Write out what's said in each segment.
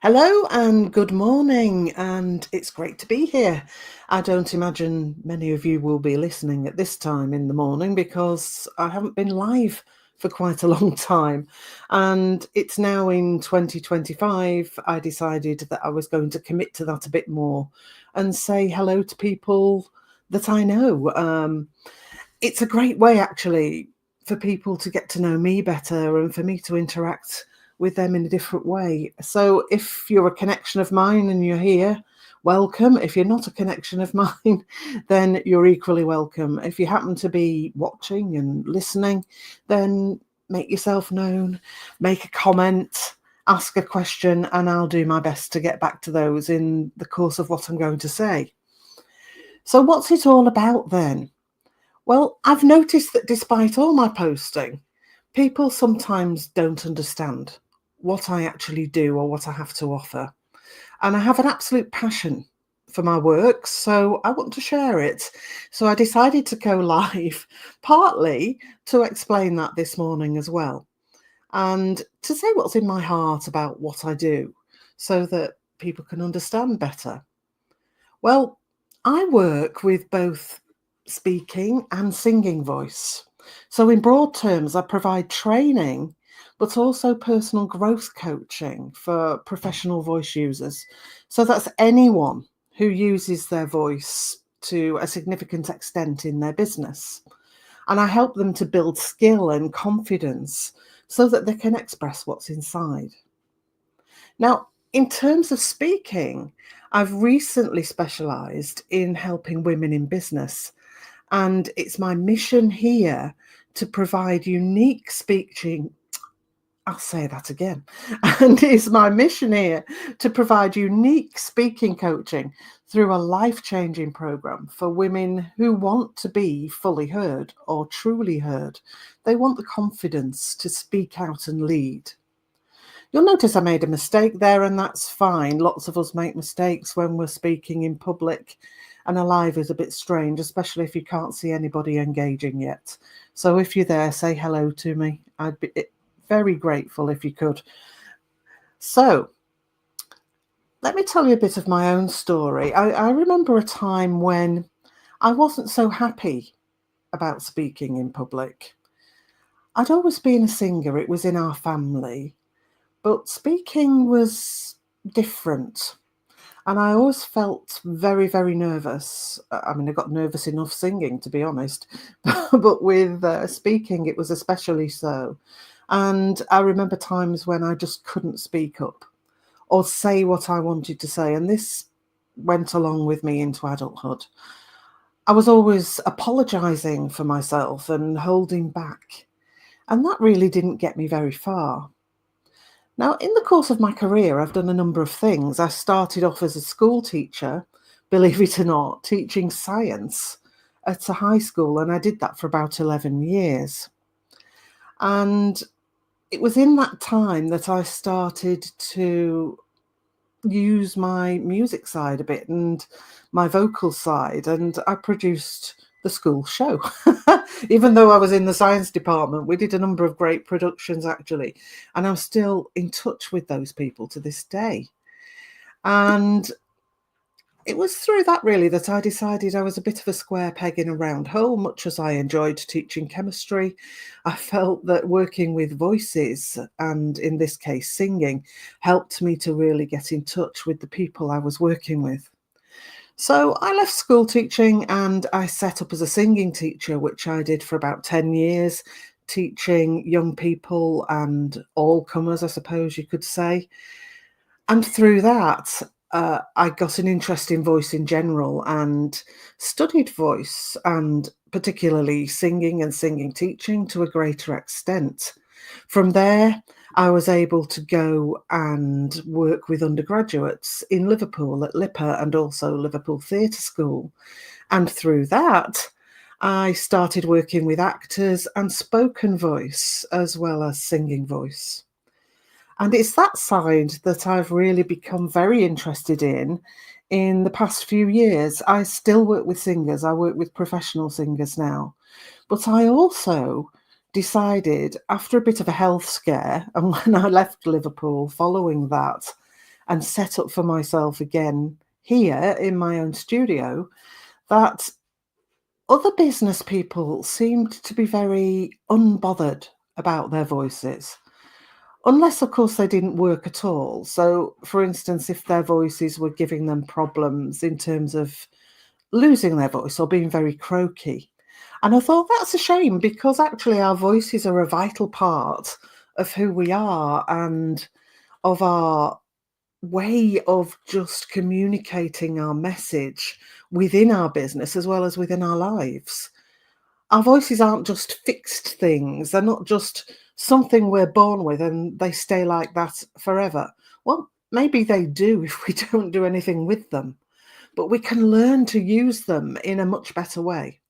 Hello and good morning, and it's great to be here. I don't imagine many of you will be listening at this time in the morning because I haven't been live for quite a long time. And it's now in 2025. I decided that I was going to commit to that a bit more and say hello to people that I know. It's a great way, actually, for people to get to know me better and for me to interact with them in a different way. So if you're a connection of mine and you're here, welcome. If you're not a connection of mine, then you're equally welcome. If you happen to be watching and listening, then make yourself known, make a comment, ask a question, and I'll do my best to get back to those in the course of what I'm going to say. So, what's it all about then? Well, I've noticed that despite all my posting, people sometimes don't understand what I actually do or what I have to offer. And I have an absolute passion for my work, so I want to share it. So I decided to go live, partly to explain that this morning as well, and to say what's in my heart about what I do so that people can understand better. Well, I work with both speaking and singing voice. So, in broad terms, I provide training, but also personal growth coaching for professional voice users. So, that's anyone who uses their voice to a significant extent in their business. And I help them to build skill and confidence so that they can express what's inside. Now, in terms of speaking, I've recently specialized in helping women in business, and it's my mission here to provide unique speaking. I'll say that again. And it's my mission here to provide unique speaking coaching through a life changing program for women who want to be fully heard or truly heard. They want the confidence to speak out and lead. You'll notice I made a mistake there, and that's fine. Lots of us make mistakes when we're speaking in public, and a live is a bit strange, especially if you can't see anybody engaging yet. So if you're there, say hello to me. I'd be very grateful if you could. So let me tell you a bit of my own story. I remember a time when I wasn't so happy about speaking in public. I'd always been a singer, it was in our family. But speaking was different, and I always felt very, very nervous. I mean, I got nervous enough singing, to be honest, but with speaking, it was especially so. And I remember times when I just couldn't speak up or say what I wanted to say, and this went along with me into adulthood. I was always apologizing for myself and holding back, and that really didn't get me very far. Now, in the course of my career, I've done a number of things. I started off as a school teacher, believe it or not, teaching science at a high school, and I did that for about 11 years. And it was in that time that I started to use my music side a bit and my vocal side, and I produced the school show. Even though I was in the science department, we did a number of great productions actually, and I'm still in touch with those people to this day. And it was through that really that I decided I was a bit of a square peg in a round hole. Much as I enjoyed teaching chemistry, I felt that working with voices, and in this case singing, helped me to really get in touch with the people I was working with. So I left school teaching and I set up as a singing teacher, which I did for about 10 years, teaching young people and all comers, I suppose you could say. And through that, I got an interest in voice in general and studied voice, and particularly singing and singing teaching to a greater extent. From there, I was able to go and work with undergraduates in Liverpool at LIPA and also Liverpool Theatre School. And through that, I started working with actors and spoken voice as well as singing voice. And it's that side that I've really become very interested in the past few years. I still work with singers, I work with professional singers now. But I also decided after a bit of a health scare, and when I left Liverpool following that, and set up for myself again here in my own studio, that other business people seemed to be very unbothered about their voices. Unless, of course, they didn't work at all. So, for instance, if their voices were giving them problems in terms of losing their voice or being very croaky. And I thought that's a shame because actually our voices are a vital part of who we are and of our way of just communicating our message within our business as well as within our lives. Our voices aren't just fixed things, they're not just something we're born with and they stay like that forever. Well, maybe they do if we don't do anything with them, but we can learn to use them in a much better way.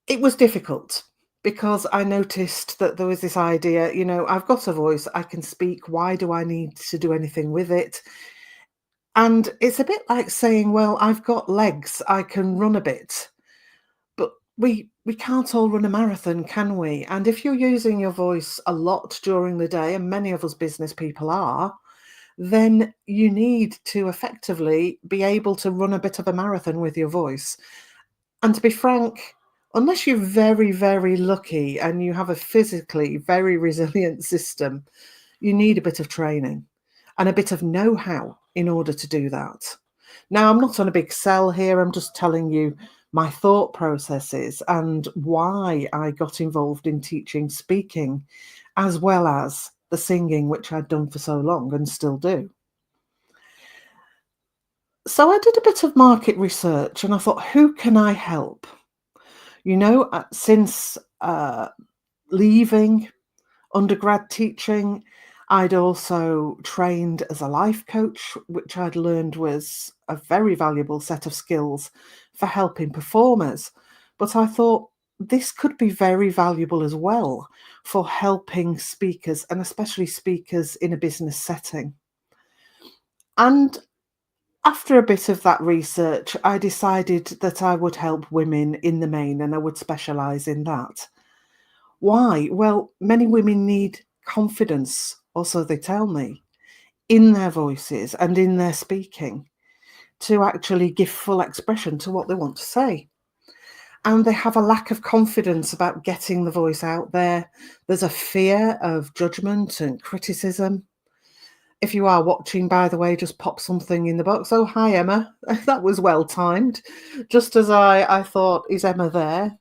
It was difficult because I noticed that there was this idea, I've got a voice, I can speak, why do I need to do anything with it? And it's a bit like saying, well, I've got legs, I can run a bit. But we can't all run a marathon, can we? And if you're using your voice a lot during the day, and many of us business people are, then you need to effectively be able to run a bit of a marathon with your voice. And to be frank, unless you're very, very lucky and you have a physically very resilient system, you need a bit of training and a bit of know-how in order to do that. Now, I'm not on a big sell here. I'm just telling you my thought processes and why I got involved in teaching speaking, as well as the singing, which I'd done for so long and still do. So I did a bit of market research and I thought, who can I help? Since leaving undergrad teaching, I'd also trained as a life coach, which I'd learned was a very valuable set of skills for helping performers. But I thought this could be very valuable as well for helping speakers and especially speakers in a business setting. And after a bit of that research, I decided that I would help women in the main and I would specialize in that. Why? Well, many women need confidence, or so they tell me, in their voices and in their speaking to actually give full expression to what they want to say. And they have a lack of confidence about getting the voice out there. There's a fear of judgment and criticism. If you are watching, by the way, just pop something in the box. Oh, hi, Emma. That was well timed. Just as I thought, is Emma there?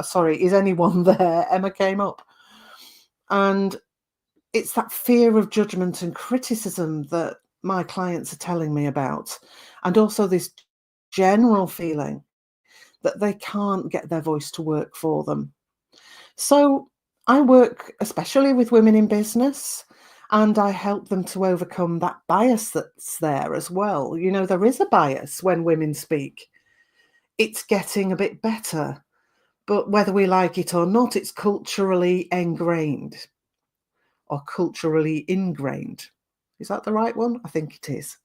Sorry, is anyone there? Emma came up. And it's that fear of judgment and criticism that my clients are telling me about. And also this general feeling that they can't get their voice to work for them. So I work especially with women in business and I help them to overcome that bias that's there as well. There is a bias when women speak. It's getting a bit better, but whether we like it or not, it's culturally ingrained or culturally ingrained. Is that the right one? I think it is.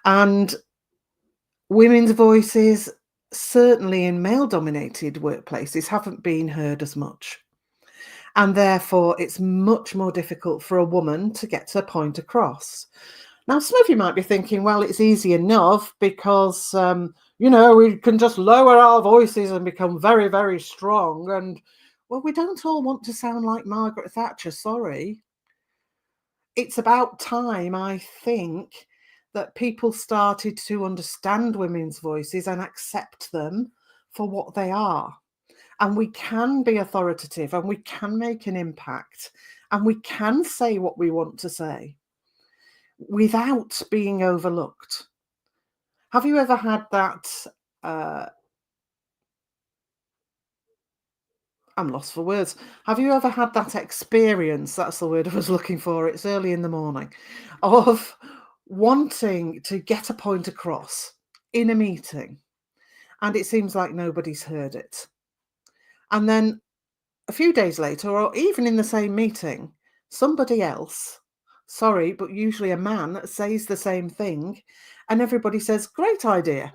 And women's voices, certainly in male-dominated workplaces, haven't been heard as much. And therefore, it's much more difficult for a woman to get her point across. Now, some of you might be thinking, well, it's easy enough because, we can just lower our voices and become very, very strong. And, well, we don't all want to sound like Margaret Thatcher, sorry. It's about time, I think, that people started to understand women's voices and accept them for what they are. And we can be authoritative and we can make an impact and we can say what we want to say without being overlooked. Have you ever had that? I'm lost for words. Have you ever had that experience? That's the word I was looking for. It's early in the morning of wanting to get a point across in a meeting and it seems like nobody's heard it. And then a few days later, or even in the same meeting, somebody else, sorry, but usually a man, says the same thing, and everybody says, great idea.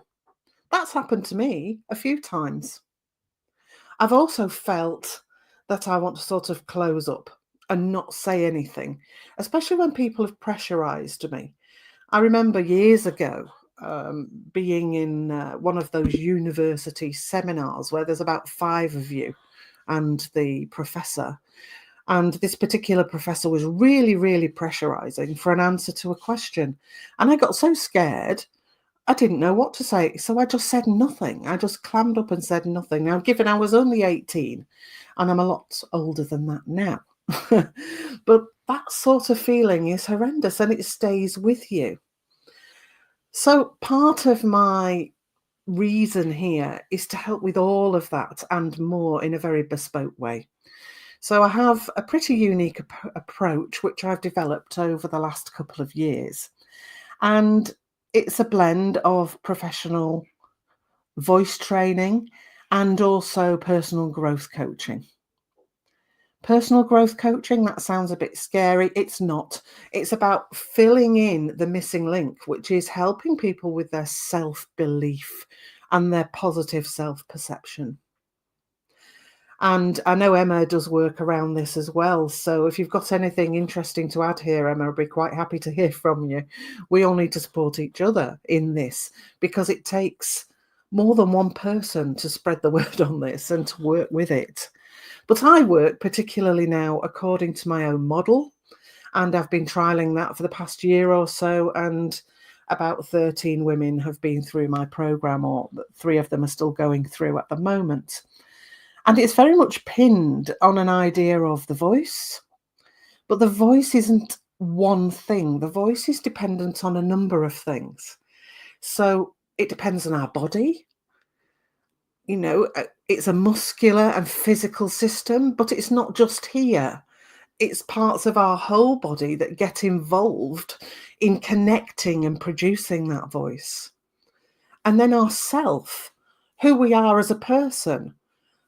That's happened to me a few times. I've also felt that I want to sort of close up and not say anything, especially when people have pressurized me. I remember years ago being in one of those university seminars where there's about 5 of you and the professor. And this particular professor was really, really pressurizing for an answer to a question. And I got so scared, I didn't know what to say. So I just said nothing. I just clammed up and said nothing. Now, given I was only 18, and I'm a lot older than that now, but that sort of feeling is horrendous and it stays with you. So part of my reason here is to help with all of that and more in a very bespoke way. So I have a pretty unique approach which I've developed over the last couple of years. And it's a blend of professional voice training and also personal growth coaching. Personal growth coaching, that sounds a bit scary. It's not. It's about filling in the missing link, which is helping people with their self-belief and their positive self-perception. And I know Emma does work around this as well. So if you've got anything interesting to add here, Emma, I'd be quite happy to hear from you. We all need to support each other in this because it takes more than one person to spread the word on this and to work with it. But I work particularly now according to my own model, and I've been trialing that for the past year or so, and about 13 women have been through my program, or 3 of them are still going through at the moment. And it's very much pinned on an idea of the voice, but the voice isn't one thing. The voice is dependent on a number of things. So it depends on our body. It's a muscular and physical system, but it's not just here. It's parts of our whole body that get involved in connecting and producing that voice. And then our self, who we are as a person,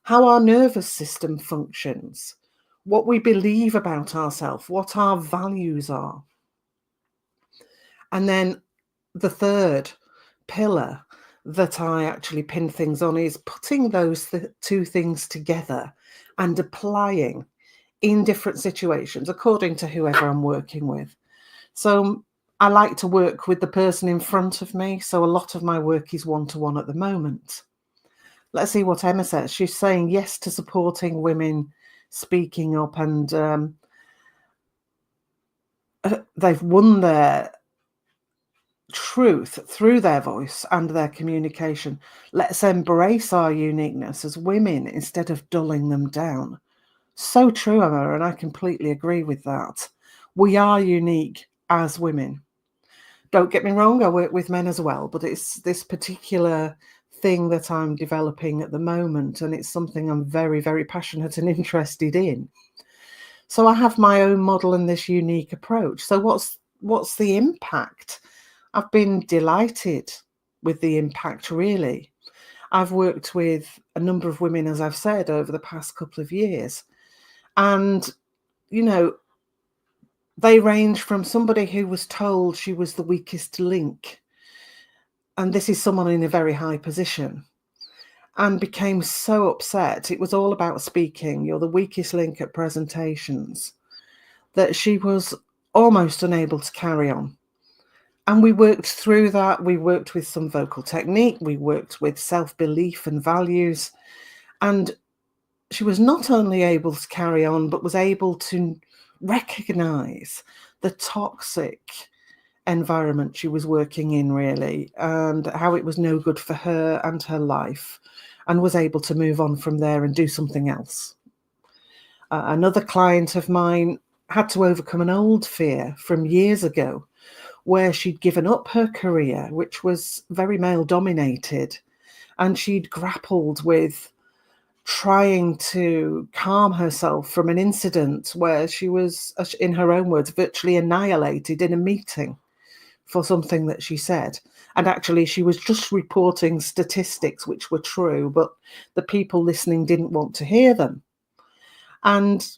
how our nervous system functions, what we believe about ourselves, what our values are. And then the third pillar that I actually pin things on is putting those two things together and applying in different situations according to whoever I'm working with. So I like to work with the person in front of me. So a lot of my work is one-to-one at the moment. Let's see what Emma says. She's saying yes to supporting women speaking up, and they've won their truth through their voice and their communication. Let's embrace our uniqueness as women instead of dulling them down. So true, Emma, and I completely agree with that. We are unique as women. Don't get me wrong, I work with men as well, but it's this particular thing that I'm developing at the moment, and it's something I'm very, very passionate and interested in. So I have my own model and this unique approach. So what's the impact? I've been delighted with the impact, really. I've worked with a number of women, as I've said, over the past couple of years. And, they range from somebody who was told she was the weakest link, and this is someone in a very high position, and became so upset. It was all about speaking. You're the weakest link at presentations, that she was almost unable to carry on. And we worked through that. We worked with some vocal technique. We worked with self-belief and values. And she was not only able to carry on, but was able to recognize the toxic environment she was working in, really, and how it was no good for her and her life, and was able to move on from there and do something else. Another client of mine had to overcome an old fear from years ago, where she'd given up her career, which was very male dominated, and she'd grappled with trying to calm herself from an incident where she was, in her own words, virtually annihilated in a meeting for something that she said. And actually, she was just reporting statistics which were true, but the people listening didn't want to hear them. And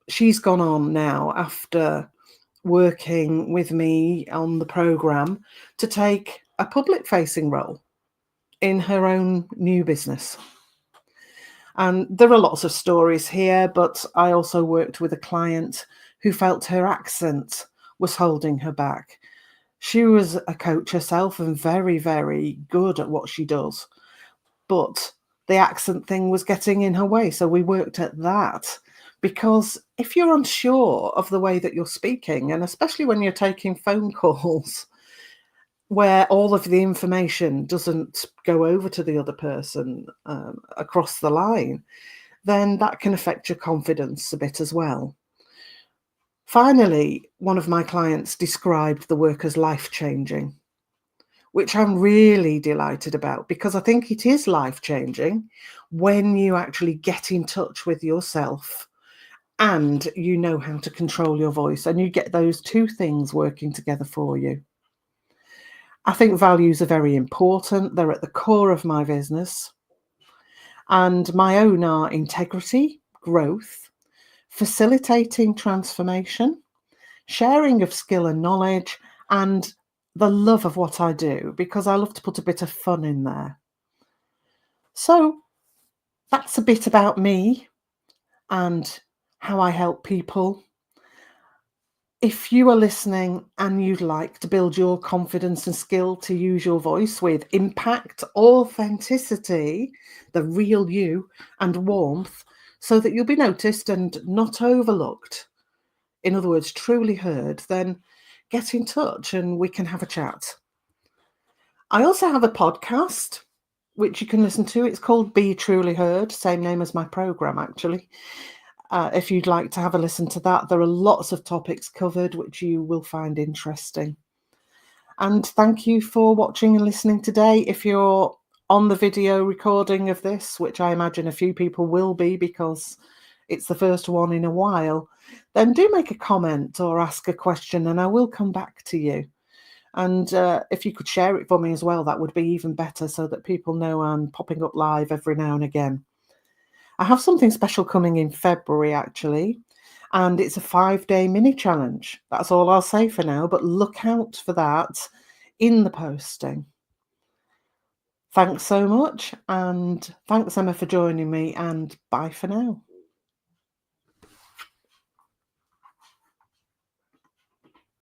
she's gone on now, after working with me on the program, to take a public-facing role in her own new business. And there are lots of stories here, but I also worked with a client who felt her accent was holding her back. She was a coach herself and very, very good at what she does, but the accent thing was getting in her way. So we worked at that because if you're unsure of the way that you're speaking, and especially when you're taking phone calls where all of the information doesn't go over to the other person across the line, then that can affect your confidence a bit as well. Finally, one of my clients described the work as life changing, which I'm really delighted about because I think it is life changing when you actually get in touch with yourself and you know how to control your voice and you get those two things working together for you. I think values are very important. They're at the core of my business, and my own are integrity, growth, facilitating transformation, sharing of skill and knowledge, and the love of what I do because I love to put a bit of fun in there. So that's a bit about me and how I help people. If you are listening and you'd like to build your confidence and skill to use your voice with impact, authenticity, the real you, and warmth, so that you'll be noticed and not overlooked, in other words, truly heard, then get in touch and we can have a chat. I also have a podcast which you can listen to. It's called Be Truly Heard, same name as my program, actually. If you'd like to have a listen to that, there are lots of topics covered which you will find interesting. And thank you for watching and listening today. If you're on the video recording of this, which I imagine a few people will be because it's the first one in a while, then do make a comment or ask a question and I will come back to you. And if you could share it for me as well, that would be even better so that people know I'm popping up live every now and again. I have something special coming in February, actually, and it's a 5-day mini challenge. That's all I'll say for now, but look out for that in the posting. Thanks so much, and thanks, Emma, for joining me, and bye for now.